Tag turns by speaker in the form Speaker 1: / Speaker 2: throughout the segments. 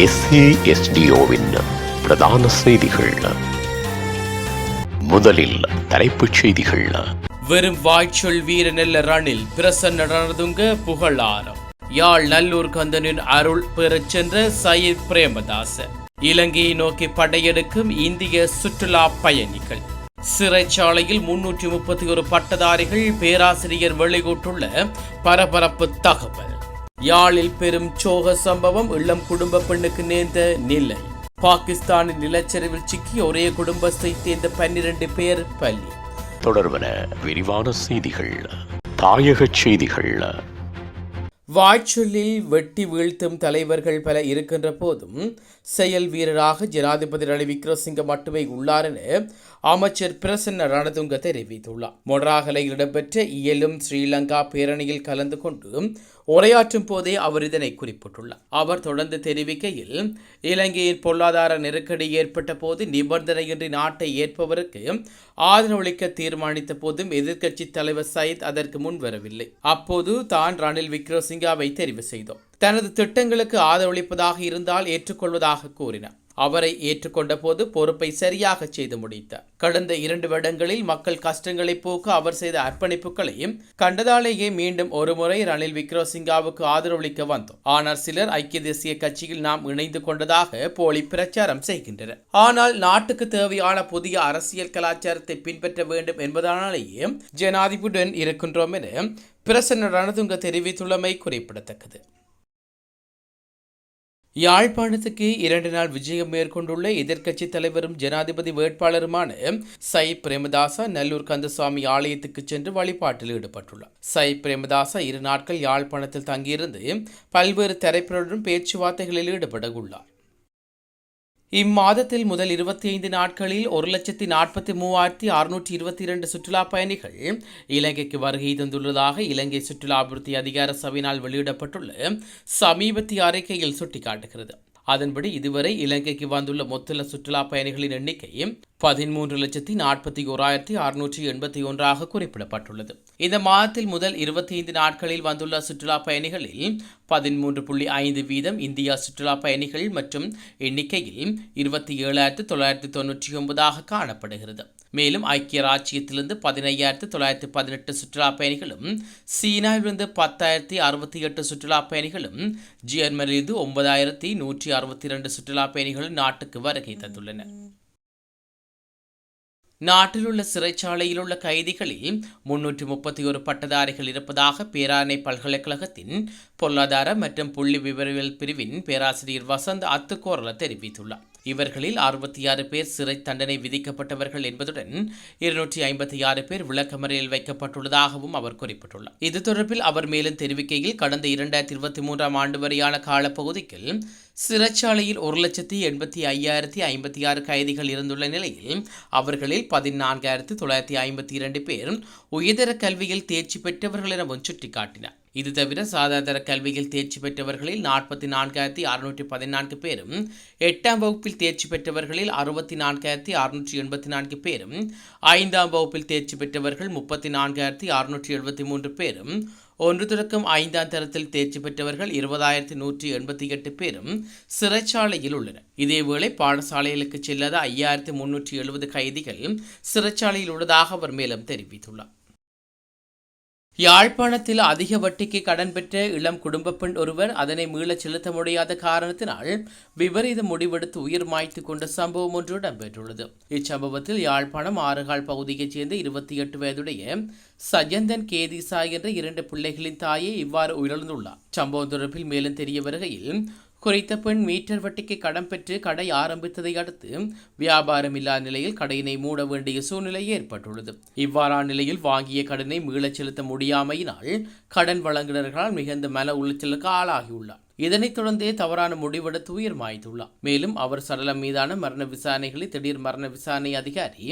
Speaker 1: SASDOவின் பிரதான செய்திகள். முதலில் தலைப்புச் செய்திகள்.
Speaker 2: வெறும் வாய்ச்சொல் வீரநெல்ல ரணில் பிரசன்ன ரணதுங்க புகழாரம். யாழ் நல்லூர் கந்தனின் அருள் பெறச் சென்ற சயித் பிரேமதாச. இலங்கையை நோக்கி படையெடுக்கும் இந்திய சுற்றுலா பயணிகள். சிறைச்சாலையில் 331 பட்டதாரிகள். பேராசிரியர் வெளியிட்டுள்ள பரபரப்பு தகவல். யாழில் பெரும் சோக சம்பவம். இளம் குடும்ப பெண்ணுக்கு நேர்ந்த நிலை. பாகிஸ்தானின் நிலச்சரிவில் சிக்கி ஒரே குடும்பத்தை சேர்ந்த 12 பேர் பலி.
Speaker 1: தொடர்பன விரிவான செய்திகள். தாயக செய்திகள்.
Speaker 2: வாய்ச்சொல்லில் வெட்டி வீழ்த்தும் தலைவர்கள் பல இருக்கின்ற போதும் செயல் வீரராக ஜனாதிபதி ரணில் விக்ரமசிங்க மட்டுமே உள்ளார் என அமைச்சர் பிரசன்ன ரணதுங்க தெரிவித்துள்ளார். மொனராகலையில் இடம்பெற்ற இயலும் ஸ்ரீலங்கா பேரணியில் கலந்து கொண்டு உரையாற்றும் போதே அவர் இதனை குறிப்பிட்டுள்ளார். அவர் தொடர்ந்து தெரிவிக்கையில், இலங்கையின் பொருளாதார நெருக்கடி ஏற்பட்ட போது நிபந்தனையின்றி நாட்டை ஏற்பவருக்கு ஆதரவளிக்க தீர்மானித்த போதும் எதிர்க்கட்சி தலைவர் சயித் அதற்கு முன் வரவில்லை. அப்போது தான் ரணில் விக்ரமசிங்காவை தெரிவு செய்தோம். தனது திட்டங்களுக்கு ஆதரவளிப்பதாக இருந்தால் ஏற்றுக்கொள்வதாக கூறினார். அவரை ஏற்றுக்கொண்ட போது பொறுப்பை சரியாக செய்து முடித்தார். கடந்த 2 வருடங்களில் மக்கள் கஷ்டங்களை போக்க அவர் செய்த அர்ப்பணிப்புகளையும் கண்டதாலேயே மீண்டும் ஒருமுறை ரணில் விக்ரமசிங்காவுக்கு ஆதரவளிக்க வந்தோம். ஆனால் சிலர் ஐக்கிய தேசிய கட்சியில் நாம் இணைந்து கொண்டதாக போலி பிரச்சாரம் செய்கின்றனர். ஆனால் நாட்டுக்கு தேவையான புதிய அரசியல் கலாச்சாரத்தை பின்பற்ற வேண்டும் என்பதனாலேயே ஜனாதிபதியுடன் இருக்கின்றோம் என பிரசன்ன ரணதுங்க தெரிவித்துள்ளமை குறிப்பிடத்தக்கது. யாழ்ப்பாணத்துக்கு 2 நாள் விஜயம் மேற்கொண்டுள்ள எதிர்க்கட்சி தலைவரும் ஜனாதிபதி வேட்பாளருமான சயித் பிரேமதாச நல்லூர் கந்தசுவாமி ஆலயத்துக்கு சென்று வழிபாட்டில் ஈடுபட்டுள்ளார். சயித் பிரேமதாச 2 நாட்கள் யாழ்ப்பாணத்தில் தங்கியிருந்து பல்வேறு தரப்பினருடன் பேச்சுவார்த்தைகளில் ஈடுபட உள்ளார். இம்மாதத்தில் முதல் 25 நாட்களில் 1,43,622 சுற்றுலா பயணிகள் இலங்கைக்கு வருகை தந்துள்ளதாக இலங்கை சுற்றுலா அபிவிருத்தி அதிகார சபையினால் வெளியிடப்பட்டுள்ள சமீபத்திய அறிக்கையில் சுட்டிக்காட்டுகிறது. அதன்படி இதுவரை இலங்கைக்கு வந்துள்ள மொத்த சுற்றுலா பயணிகளின் எண்ணிக்கை 13,41,681 குறிப்பிடப்பட்டுள்ளது. இந்த மாதத்தில் முதல் 25 நாட்களில் வந்துள்ள சுற்றுலா பயணிகளில் 13.5% இந்தியா சுற்றுலா பயணிகள் மற்றும் எண்ணிக்கையில் 27,999 காணப்படுகிறது. மேலும் ஐக்கிய ராச்சியத்திலிருந்து 15,918 சுற்றுலா பயணிகளும், சீனாவிலிருந்து 10,068 சுற்றுலா பயணிகளும், ஜெர்மனியிலிருந்து 9,162 சுற்றுலா பயணிகளும் நாட்டுக்கு வருகை தந்துள்ளனர். நாட்டில் உள்ள சிறைச்சாலையில் உள்ள கைதிகளில் 331 பட்டதாரிகள் இருப்பதாக பேராணை பல்கலைக்கழகத்தின் பொருளாதார மற்றும் புள்ளி விவரவியல் பிரிவின் பேராசிரியர் வசந்த் அத்துக்கோரல தெரிவித்துள்ளார். இவர்களில் 66 பேர் சிறை தண்டனை விதிக்கப்பட்டவர்கள் என்பதுடன் 256 பேர் விளக்கமறையில் வைக்கப்பட்டுள்ளதாகவும் அவர் குறிப்பிட்டுள்ளார். இது தொடர்பில் அவர் மேலும் தெரிவிக்கையில், கடந்த 2023 ஆண்டு வரையான காலப்பகுதியில் சிறைச்சாலையில் 1,85,056 கைதிகள் இருந்துள்ள நிலையில் அவர்களில் 14,952 பேர் உயர்தர கல்வியில் தேர்ச்சி பெற்றவர்கள் என சுட்டிக்காட்டினார். இது தவிர சாதாரண கல்வியில் தேர்ச்சி பெற்றவர்களில் 44,614 பேரும், 8ஆம் வகுப்பில் தேர்ச்சி பெற்றவர்களில் 64,684 பேரும், 5ஆம் வகுப்பில் தேர்ச்சி பெற்றவர்கள் 34,673 பேரும், 1 தொடக்கம் 5ஆம் தரத்தில் தேர்ச்சி பெற்றவர்கள் 20,188 பேரும் சிறைச்சாலையில் உள்ளனர். இதேவேளை பாடசாலைகளுக்கு செல்லாத 5,370 கைதிகள் சிறைச்சாலையில் உள்ளதாக அவர் மேலும் தெரிவித்துள்ளார். யாழ்ப்பாணத்தில் அதிக வட்டிக்கு கடன் பெற்ற இளம் குடும்ப பெண் ஒருவர் அதனை மீளச் செலுத்த முடியாத காரணத்தினால் விபரீத முடிவெடுத்து உயிர் மாய்த்து கொண்ட சம்பவம் ஒன்று இடம்பெற்றுள்ளது. இச்சம்பவத்தில் யாழ்ப்பாணம் ஆறுகால் பகுதியைச் சேர்ந்த 28 வயதுடைய சஜந்தன் கேதிசா என்ற 2 பிள்ளைகளின் தாயை இவ்வாறு உயிரிழந்துள்ளார். சம்பவம் தொடர்பில் மேலும் தெரிய வருகையில், குறித்த பெண் மீட்டர் வட்டிக்கு கடன் பெற்று கடை ஆரம்பித்ததை அடுத்து வியாபாரம் இல்லாத நிலையில் கடையினை மூட வேண்டிய சூழ்நிலை ஏற்பட்டுள்ளது. இவ்வாறான நிலையில் வாங்கிய கடனை மீளச் செலுத்த முடியாமையினால் கடன் வழங்குநர்களால் மிகுந்த மன உளைச்சலுக்கு ஆளாகியுள்ளார். இதனைத் தொடர்ந்தே தவறான முடிவெடுத்து உயிர் மாய்த்துள்ளார். மேலும் அவர் சடலம் மீதான மரண விசாரணைகளை திடீர் மரண விசாரணை அதிகாரி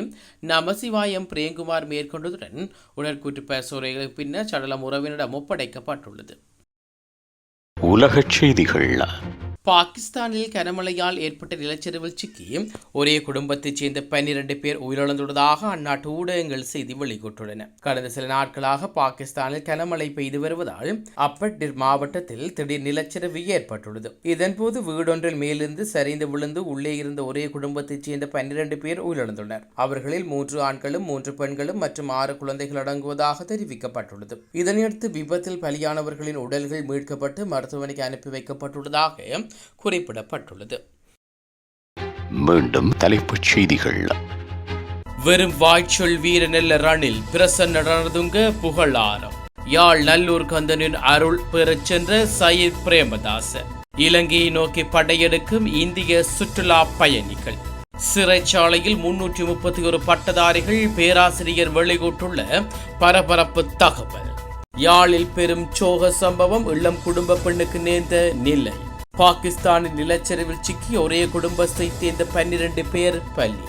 Speaker 2: நமசிவாயம் பிரேம்குமார் மேற்கொண்டதுடன் உடற்கூற்று பரிசோதனைகளுக்கு பின்னர் சடலம் உறவினரிடம் ஒப்படைக்கப்பட்டுள்ளது.
Speaker 1: உலகச் செய்திகள்.
Speaker 2: பாகிஸ்தானில் கனமழையால் ஏற்பட்ட நிலச்சரிவில் சிக்கி ஒரே குடும்பத்தைச் சேர்ந்த 12 பேர் உயிரிழந்துள்ளதாக அந்நாட்டு ஊடகங்கள் செய்தி வெளியிட்டுள்ளன. கடந்த சில நாட்களாக பாகிஸ்தானில் கனமழை பெய்து வருவதால் அப்பட்டிர் மாவட்டத்தில் திடீர் நிலச்சரிவு ஏற்பட்டுள்ளது. இதன்போது வீடொன்றில் மேலிருந்து சரிந்து விழுந்து உள்ளே இருந்த ஒரே குடும்பத்தைச் சேர்ந்த 12 பேர் உயிரிழந்துள்ளனர். அவர்களில் 3 ஆண்களும் 3 பெண்களும் மற்றும் 6 குழந்தைகள் அடங்குவதாக தெரிவிக்கப்பட்டுள்ளது. இதனையடுத்து விபத்தில் பலியானவர்களின் உடல்கள் மீட்கப்பட்டு மருத்துவமனைக்கு அனுப்பி வைக்கப்பட்டுள்ளதாக குறிப்பிடப்பட்டுள்ளது.
Speaker 1: மீண்டும் தலைப்புச் செய்திகள்.
Speaker 2: வெறும் வாய்ச்சொல் வீரநெல்ல ரணில் பிரசன்ன ரணதுங்க புகழாரம். யாழ் நல்லூர் கந்தனின் அருள் பெறச் சென்ற சயித் பிரேமதாச. இலங்கையை நோக்கி படையெடுக்கும் இந்திய சுற்றுலா பயணிகள். சிறைச்சாலையில் 331 பட்டதாரிகள். பேராசிரியர் வெளியிட்டுள்ள பரபரப்பு தகவல். யாழில் பெரும் சோக சம்பவம். இளம் குடும்ப பெண்ணுக்கு நேர்ந்த நிலை. பாகிஸ்தானின் நிலச்சரிவில் சிக்கி ஒரே குடும்பத்தைச் சேர்ந்த 12 பேர் பலி.